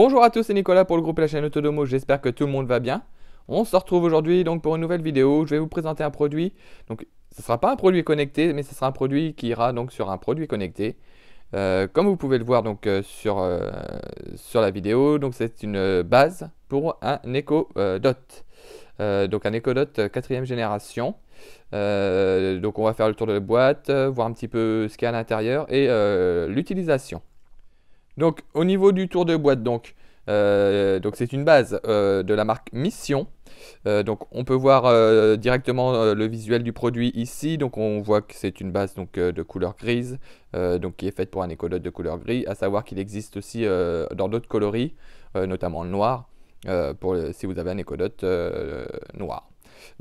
Bonjour à tous, c'est Nicolas pour le groupe et la chaîne Autodomo, j'espère que tout le monde va bien. On se retrouve aujourd'hui donc pour une nouvelle vidéo. Je vais vous présenter un produit. Donc ce ne sera pas un produit connecté, mais ce sera un produit qui ira donc sur un produit connecté. Comme vous pouvez le voir donc sur la vidéo, donc c'est une base pour un Echo Dot. Donc un Echo Dot 4ème génération. Donc on va faire le tour de la boîte, voir un petit peu ce qu'il y a à l'intérieur et l'utilisation. Donc au niveau du tour de boîte, donc c'est une base de la marque Mission. Donc on peut voir directement le visuel du produit ici. Donc on voit que c'est une base donc, de couleur grise, donc qui est faite pour un Echo Dot de couleur gris. À savoir qu'il existe aussi dans d'autres coloris, notamment le noir, si vous avez un Echo Dot noir.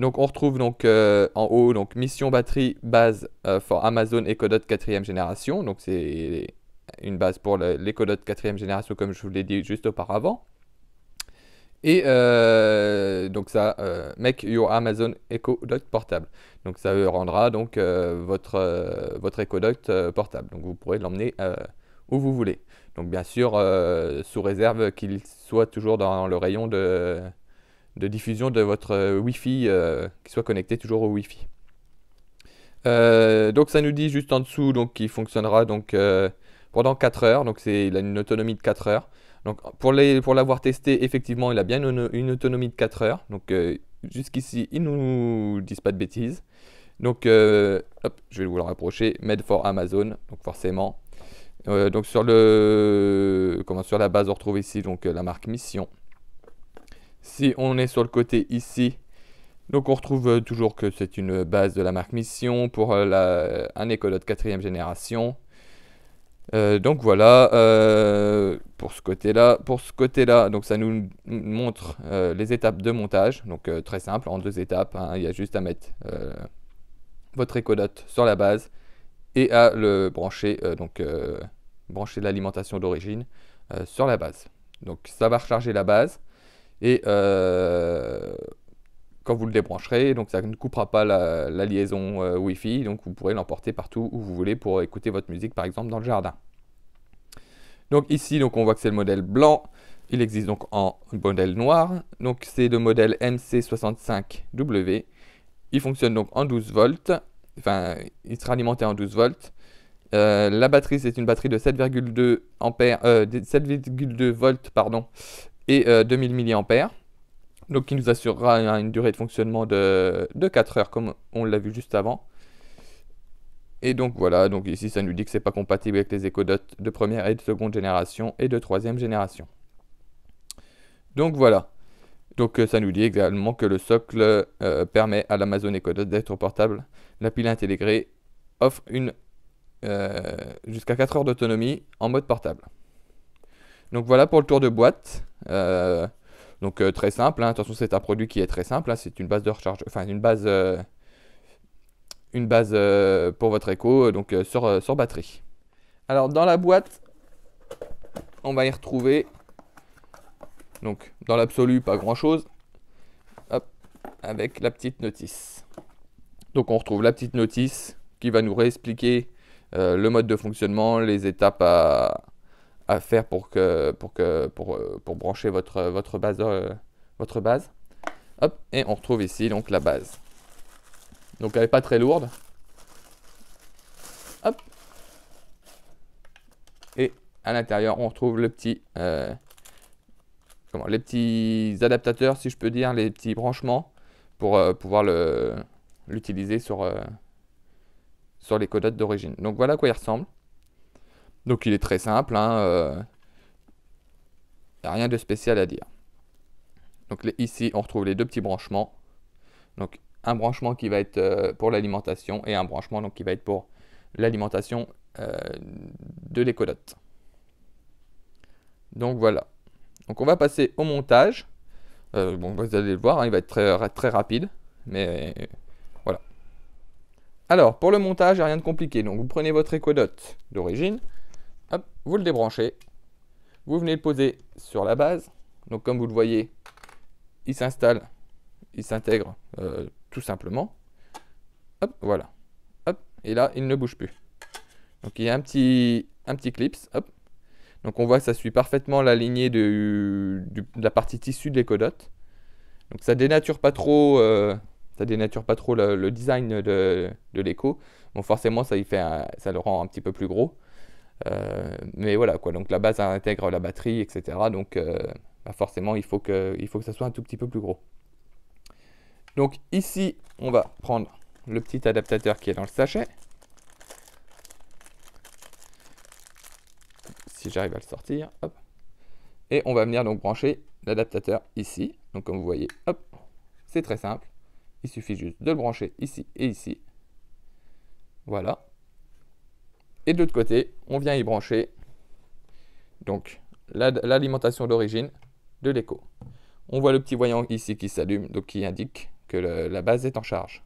Donc on retrouve donc en haut donc Mission batterie base for Amazon Echo Dot 4ème génération. Donc c'est une base pour l'Echo Dot 4ème génération comme je vous l'ai dit juste auparavant. Et donc ça, make your Amazon Echo Dot portable. Donc ça rendra donc votre Echo Dot portable. Donc vous pourrez l'emmener où vous voulez. Donc bien sûr, sous réserve qu'il soit toujours dans le rayon de diffusion de votre Wi-Fi, qu'il soit connecté toujours au Wi-Fi. Donc ça nous dit juste en dessous donc qu'il fonctionnera donc pendant 4 heures. Donc il a une autonomie de 4 heures. Donc pour l'avoir testé, effectivement, il a bien une autonomie de 4 heures. Donc jusqu'ici, ils ne nous disent pas de bêtises. Donc hop, je vais vous le rapprocher. Made for Amazon, donc forcément. Donc sur la base, on retrouve ici donc la marque Mission. Si on est sur le côté ici, donc on retrouve toujours que c'est une base de la marque Mission pour un Echo Dot 4ème génération. Donc voilà, pour ce côté-là. Pour ce côté-là, donc ça nous montre les étapes de montage. Donc très simple, en 2 étapes, hein. Il y a juste à mettre votre Echo Dot sur la base et à le brancher, brancher l'alimentation d'origine sur la base. Donc ça va recharger la base et quand vous le débrancherez, donc ça ne coupera pas la liaison Wi-Fi, donc vous pourrez l'emporter partout où vous voulez pour écouter votre musique, par exemple dans le jardin. Donc ici, donc on voit que c'est le modèle blanc. Il existe donc en modèle noir. Donc c'est le modèle MC65W. Il fonctionne donc en 12 volts. Enfin, il sera alimenté en 12 volts. La batterie, c'est une batterie de 7,2 ampères, 7,2 volts, pardon, et 2000 mAh. Donc qui nous assurera une durée de fonctionnement de 4 heures comme on l'a vu juste avant. Et donc voilà, donc ici ça nous dit que c'est pas compatible avec les Echo Dot de première et de seconde génération et de 3ème génération. Donc voilà. Donc ça nous dit également que le socle permet à l'Amazon Echo Dot d'être portable. La pile intégrée offre jusqu'à 4 heures d'autonomie en mode portable. Donc voilà pour le tour de boîte. Donc très simple, hein. Attention, c'est un produit qui est très simple, hein. C'est une base de recharge, enfin une base pour votre Echo donc sur batterie. Alors dans la boîte, on va y retrouver, donc dans l'absolu pas grand chose, hop, avec la petite notice. Donc on retrouve la petite notice qui va nous réexpliquer le mode de fonctionnement, les étapes à faire pour brancher votre base. Hop, et on retrouve ici donc la base. Donc elle n'est pas très lourde. Hop. Et à l'intérieur, on retrouve les petits adaptateurs, si je peux dire, les petits branchements pour pouvoir l'utiliser sur l'Echo Dot d'origine. Donc voilà à quoi il ressemble. Donc il est très simple, hein, y a rien de spécial à dire. Donc ici, on retrouve les 2 petits branchements. Donc un branchement qui va être pour l'alimentation et un branchement donc, qui va être pour l'alimentation de l'Echo Dot. Donc voilà. Donc on va passer au montage. Bon, vous allez le voir, hein, il va être très, très rapide. Mais voilà. Alors pour le montage, il n'y a rien de compliqué. Donc vous prenez votre Echo Dot d'origine. Hop, vous le débranchez. Vous venez le poser sur la base. Donc comme vous le voyez, il s'installe, il s'intègre tout simplement. Hop, voilà. Hop, et là, il ne bouge plus. Donc il y a un petit clips. Hop. Donc on voit que ça suit parfaitement la lignée de la partie tissu de l'Ecodot. Donc ça dénature pas trop, le design de l'Eco. Bon, forcément, ça le rend un petit peu plus gros. Mais voilà quoi. Donc la base intègre la batterie, etc. Donc bah forcément, il faut que ça soit un tout petit peu plus gros. Donc ici, on va prendre le petit adaptateur qui est dans le sachet. Si j'arrive à le sortir, hop. Et on va venir donc brancher l'adaptateur ici. Donc comme vous voyez, hop, c'est très simple. Il suffit juste de le brancher ici et ici. Voilà. Et de l'autre côté, on vient y brancher donc l'alimentation d'origine de l'Eco. On voit le petit voyant ici qui s'allume, donc qui indique que la base est en charge.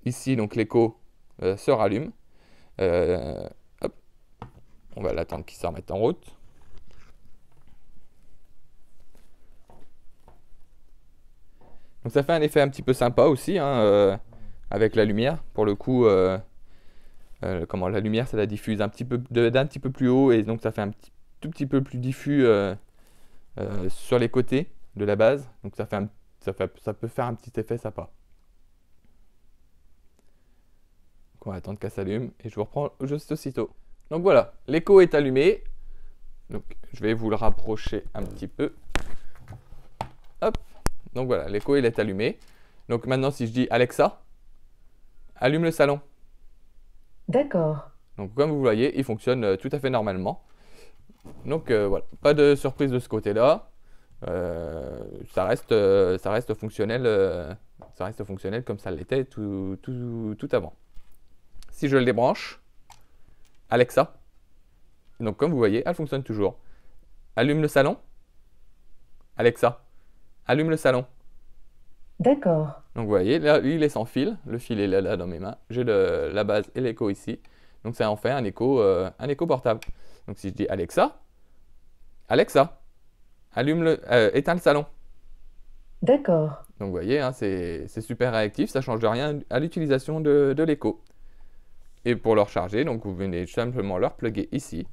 Ici, donc l'Eco se rallume. Hop. On va l'attendre qu'il se remette en route. Donc ça fait un effet un petit peu sympa aussi, hein, avec la lumière. Pour le coup, la lumière, ça la diffuse d'un petit peu plus haut, et donc ça fait tout petit peu plus diffus sur les côtés de la base. Donc ça peut faire un petit effet sympa. Donc on va attendre qu'elle s'allume et je vous reprends juste aussitôt. Donc voilà, l'Eco est allumé. Donc je vais vous le rapprocher un petit peu. Hop. Donc voilà, l'Eco il est allumé. Donc maintenant si je dis Alexa, allume le salon. D'accord. Donc comme vous voyez, il fonctionne tout à fait normalement. Donc voilà, pas de surprise de ce côté-là. Ça reste fonctionnel, comme ça l'était tout avant. Si je le débranche, Alexa, donc comme vous voyez, elle fonctionne toujours. Allume le salon. Alexa, allume le salon. D'accord. Donc vous voyez, là, il est sans fil. Le fil est là dans mes mains. J'ai la base et l'Eco ici. Donc ça en fait un Eco portable. Donc si je dis Alexa, éteins le salon. D'accord. Donc vous voyez, hein, c'est super réactif, ça ne change rien à l'utilisation de l'Eco. Et pour le recharger, donc vous venez simplement le repluguer ici.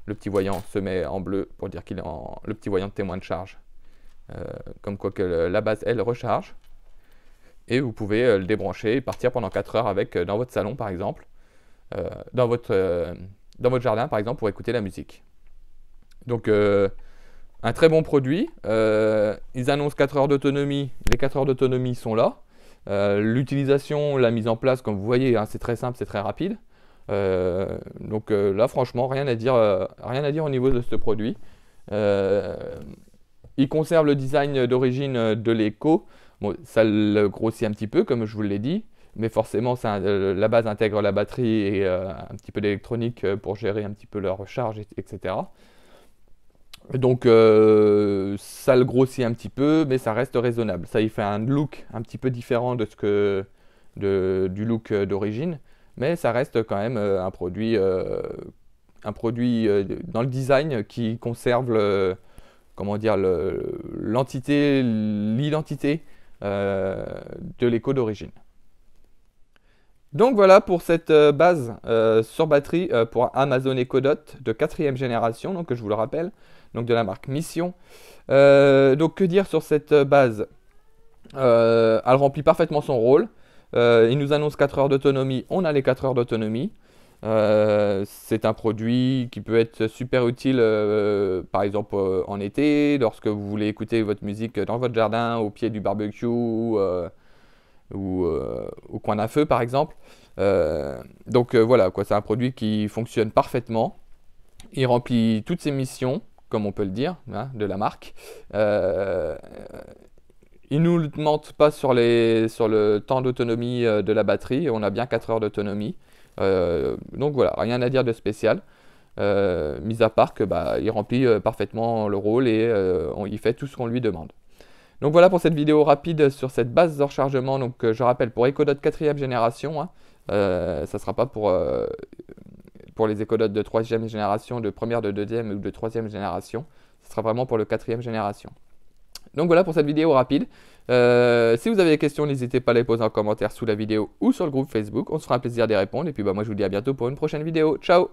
Le petit voyant se met en bleu pour dire qu'il est le petit voyant de témoin de charge. Comme quoi que la base, elle, recharge. Et vous pouvez le débrancher et partir pendant 4 heures avec dans votre salon, par exemple. Dans votre jardin, par exemple, pour écouter la musique. Donc, un très bon produit. Ils annoncent 4 heures d'autonomie. Les 4 heures d'autonomie sont là. L'utilisation, la mise en place, comme vous voyez, hein, c'est très simple, c'est très rapide. Donc là, franchement, rien à dire au niveau de ce produit. Il conserve le design d'origine de l'Eco. Bon, ça le grossit un petit peu, comme je vous l'ai dit. Mais forcément, la base intègre la batterie et un petit peu d'électronique pour gérer un petit peu leur recharge, etc. Donc ça le grossit un petit peu, mais ça reste raisonnable. Ça y fait un look un petit peu différent du look d'origine, mais ça reste quand même un produit dans le design qui conserve l'identité de l'Eco d'origine. Donc voilà pour cette base sur batterie pour Amazon Echo Dot de 4e génération, donc je vous le rappelle, donc de la marque Mission. Donc que dire sur cette base? Elle remplit parfaitement son rôle. Il nous annonce 4 heures d'autonomie, on a les 4 heures d'autonomie. C'est un produit qui peut être super utile par exemple en été, lorsque vous voulez écouter votre musique dans votre jardin, au pied du barbecue ou au coin d'un feu par exemple. Donc voilà, quoi, c'est un produit qui fonctionne parfaitement. Il remplit toutes ses missions, comme on peut le dire, hein, de la marque. Il ne nous mente pas sur le temps d'autonomie de la batterie. On a bien 4 heures d'autonomie. Donc voilà, rien à dire de spécial. Mis à part que il remplit parfaitement le rôle et il fait tout ce qu'on lui demande. Donc voilà pour cette vidéo rapide sur cette base de rechargement. Donc je rappelle, pour Echo Dot 4e génération, hein, ça ne sera pas pour les Echo Dot de 3e génération, de première, de 2e ou de 3e génération. Ce sera vraiment pour le 4e génération. Donc voilà pour cette vidéo rapide. Si vous avez des questions, n'hésitez pas à les poser en commentaire sous la vidéo ou sur le groupe Facebook. On se fera un plaisir d'y répondre. Et puis moi je vous dis à bientôt pour une prochaine vidéo. Ciao!